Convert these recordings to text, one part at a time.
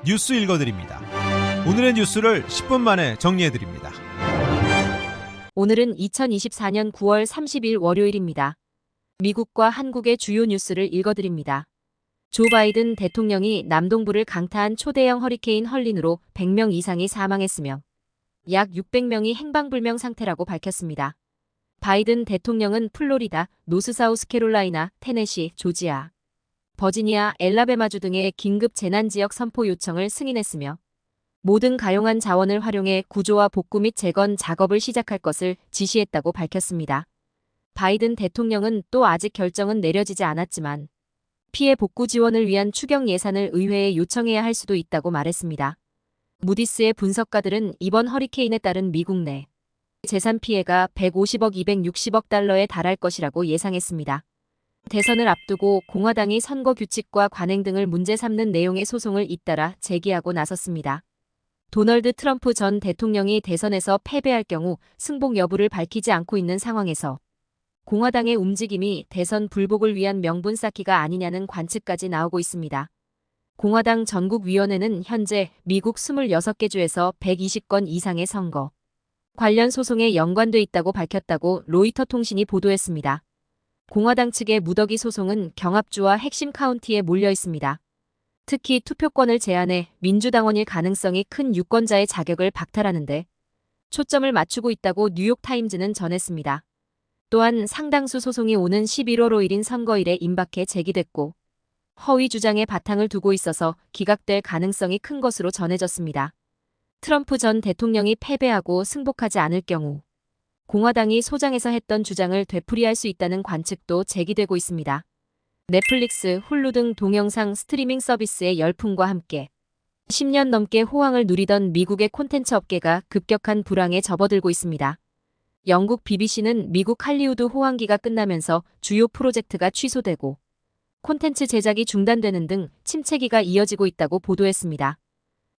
뉴스 읽어드립니다. 오늘의 뉴스를 10분 만에 정리해드립니다. 오늘은 2024년 9월 30일 월요일입니다. 미국과 한국의 주요 뉴스를 읽어드립니다. 조 바이든 대통령이 남동부를 강타한 초대형 허리케인 헐린으로 100명 이상이 사망했으며 약 600명이 행방불명 상태라고 밝혔습니다. 바이든 대통령은 플로리다, 노스사우스캐롤라이나, 테네시, 조지아, 버지니아, 엘라베마주 등의 긴급 재난지역 선포 요청을 승인했으며 모든 가용한 자원을 활용해 구조와 복구 및 재건 작업을 시작할 것을 지시했다고 밝혔습니다. 바이든 대통령은 또 아직 결정은 내려지지 않았지만 피해 복구 지원을 위한 추경 예산을 의회에 요청해야 할 수도 있다고 말했습니다. 무디스의 분석가들은 이번 허리케인에 따른 미국 내 재산 피해가 150억 260억 달러에 달할 것이라고 예상했습니다. 대선을 앞두고 공화당이 선거 규칙과 관행 등을 문제 삼는 내용의 소송을 잇따라 제기하고 나섰습니다. 도널드 트럼프 전 대통령이 대선에서 패배할 경우 승복 여부를 밝히지 않고 있는 상황에서 공화당의 움직임이 대선 불복을 위한 명분 쌓기가 아니냐는 관측까지 나오고 있습니다. 공화당 전국위원회는 현재 미국 26개 주에서 120건 이상의 선거 관련 소송에 연관돼 있다고 밝혔다고 로이터 통신이 보도했습니다. 공화당 측의 무더기 소송은 경합주와 핵심 카운티에 몰려 있습니다. 특히 투표권을 제한해 민주당원일 가능성이 큰 유권자의 자격을 박탈하는데 초점을 맞추고 있다고 뉴욕타임즈는 전했습니다. 또한 상당수 소송이 오는 11월 5일인 선거일에 임박해 제기됐고 허위 주장에 바탕을 두고 있어서 기각될 가능성이 큰 것으로 전해졌습니다. 트럼프 전 대통령이 패배하고 승복하지 않을 경우 공화당이 소장에서 했던 주장을 되풀이할 수 있다는 관측도 제기되고 있습니다. 넷플릭스, 훌루 등 동영상 스트리밍 서비스의 열풍과 함께 10년 넘게 호황을 누리던 미국의 콘텐츠 업계가 급격한 불황에 접어들고 있습니다. 영국 BBC는 미국 할리우드 호황기가 끝나면서 주요 프로젝트가 취소되고 콘텐츠 제작이 중단되는 등 침체기가 이어지고 있다고 보도했습니다.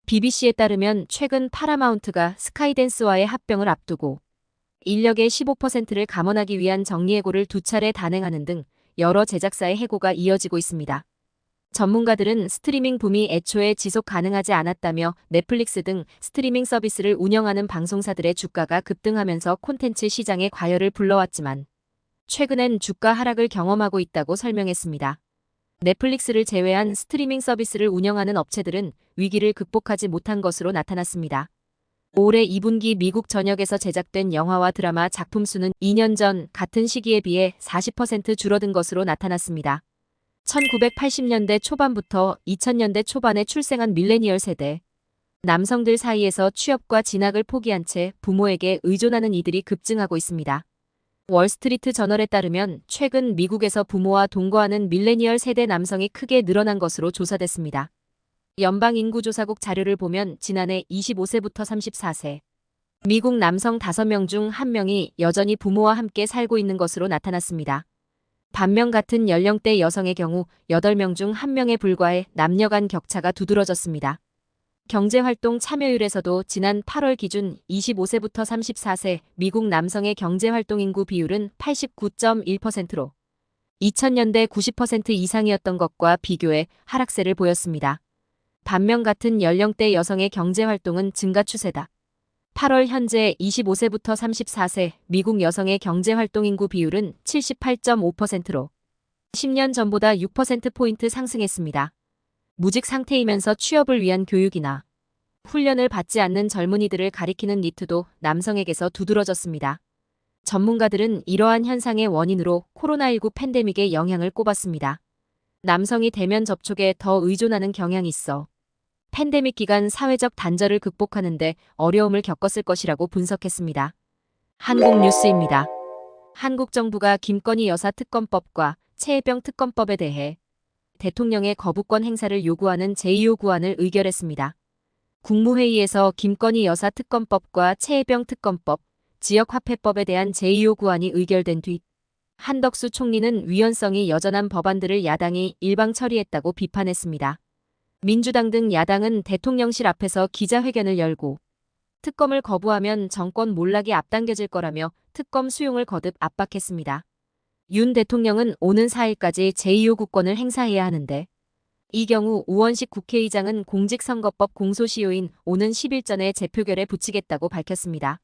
BBC에 따르면 최근 파라마운트가 스카이댄스와의 합병을 앞두고 인력의 15%를 감원하기 위한 정리해고를 2차례 단행하는 등 여러 제작사의 해고가 이어지고 있습니다. 전문가들은 스트리밍 붐이 애초에 지속 가능하지 않았다며 넷플릭스 등 스트리밍 서비스를 운영하는 방송사들의 주가가 급등하면서 콘텐츠 시장에 과열을 불러왔지만 최근엔 주가 하락을 경험하고 있다고 설명했습니다. 넷플릭스를 제외한 스트리밍 서비스를 운영하는 업체들은 위기를 극복하지 못한 것으로 나타났습니다. 올해 2분기 미국 전역에서 제작된 영화와 드라마 작품 수는 2년 전 같은 시기에 비해 40% 줄어든 것으로 나타났습니다. 1980년대 초반부터 2000년대 초반에 출생한 밀레니얼 세대 남성들 사이에서 취업과 진학을 포기한 채 부모에게 의존하는 이들이 급증하고 있습니다. 월스트리트 저널에 따르면 최근 미국에서 부모와 동거하는 밀레니얼 세대 남성이 크게 늘어난 것으로 조사됐습니다. 연방인구조사국 자료를 보면 지난해 25세부터 34세 미국 남성 5명 중 1명이 여전히 부모와 함께 살고 있는 것으로 나타났습니다. 반면 같은 연령대 여성의 경우 8명 중 1명에 불과해 남녀 간 격차가 두드러졌습니다. 경제활동 참여율에서도 지난 8월 기준 25세부터 34세 미국 남성의 경제활동 인구 비율은 89.1%로 2000년대 90% 이상이었던 것과 비교해 하락세를 보였습니다. 반면 같은 연령대 여성의 경제활동은 증가 추세다. 8월 현재 25세부터 34세 미국 여성의 경제활동 인구 비율은 78.5%로 10년 전보다 6%포인트 상승했습니다. 무직 상태이면서 취업을 위한 교육이나 훈련을 받지 않는 젊은이들을 가리키는 니트도 남성에게서 두드러졌습니다. 전문가들은 이러한 현상의 원인으로 코로나19 팬데믹에 영향을 꼽았습니다. 남성이 대면 접촉에 더 의존하는 경향이 있어 팬데믹 기간 사회적 단절을 극복하는 데 어려움을 겪었을 것이라고 분석했습니다. 한국 뉴스입니다. 한국 정부가 김건희 여사 특검법과 최혜병 특검법에 대해 대통령의 거부권 행사를 요구하는 제2호 구안을 의결했습니다. 국무회의에서 김건희 여사 특검법과 최혜병 특검법, 지역화폐법에 대한 제2호 구안이 의결된 뒤 한덕수 총리는 위헌성이 여전한 법안들을 야당이 일방 처리했다고 비판했습니다. 민주당 등 야당은 대통령실 앞에서 기자회견을 열고 특검을 거부하면 정권 몰락이 앞당겨질 거라며 특검 수용을 거듭 압박했습니다. 윤 대통령은 오는 4일까지 제2호 국권을 행사해야 하는데 이 경우 우원식 국회의장은 공직선거법 공소시효인 오는 10일 전에 재표결에 붙이겠다고 밝혔습니다.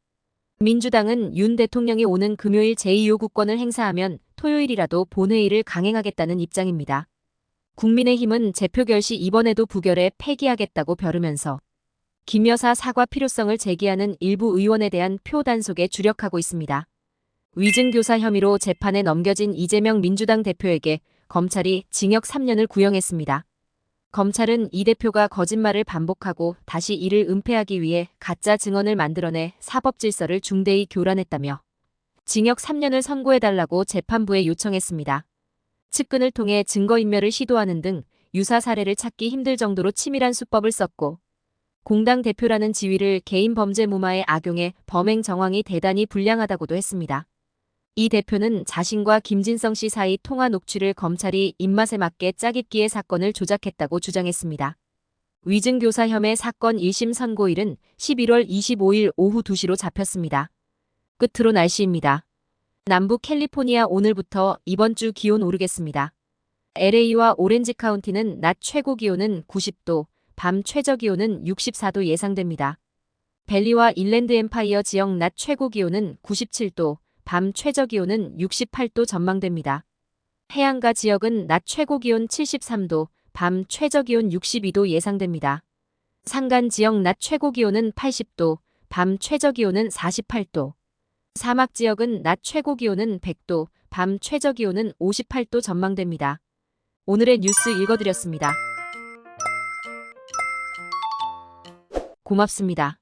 민주당은 윤 대통령이 오는 금요일 제2요구권을 행사하면 토요일이라도 본회의를 강행하겠다는 입장입니다. 국민의힘은 재표결 시 이번에도 부결해 폐기하겠다고 벼르면서 김 여사 사과 필요성을 제기하는 일부 의원에 대한 표 단속에 주력하고 있습니다. 위증교사 혐의로 재판에 넘겨진 이재명 민주당 대표에게 검찰이 징역 3년을 구형했습니다. 검찰은 이 대표가 거짓말을 반복하고 다시 이를 은폐하기 위해 가짜 증언을 만들어내 사법질서를 중대히 교란했다며 징역 3년을 선고해달라고 재판부에 요청했습니다. 측근을 통해 증거인멸을 시도하는 등 유사 사례를 찾기 힘들 정도로 치밀한 수법을 썼고 공당 대표라는 지위를 개인 범죄 무마에 악용해 범행 정황이 대단히 불량하다고도 했습니다. 이 대표는 자신과 김진성 씨 사이 통화 녹취를 검찰이 입맛에 맞게 짜깁기해 사건을 조작했다고 주장했습니다. 위증교사 혐의 사건 1심 선고일은 11월 25일 오후 2시로 잡혔습니다. 끝으로 날씨입니다. 남부 캘리포니아 오늘부터 이번 주 기온 오르겠습니다. LA와 오렌지 카운티는 낮 최고 기온은 90도, 밤 최저 기온은 64도 예상됩니다. 밸리와 인랜드 엠파이어 지역 낮 최고 기온은 97도, 밤 최저 기온은 68도 전망됩니다. 해안가 지역은 낮 최고 기온 73도, 밤 최저 기온 62도 예상됩니다. 산간 지역 낮 최고 기온은 80도, 밤 최저 기온은 48도. 사막 지역은 낮 최고 기온은 100도, 밤 최저 기온은 58도 전망됩니다. 오늘의 뉴스 읽어드렸습니다. 고맙습니다.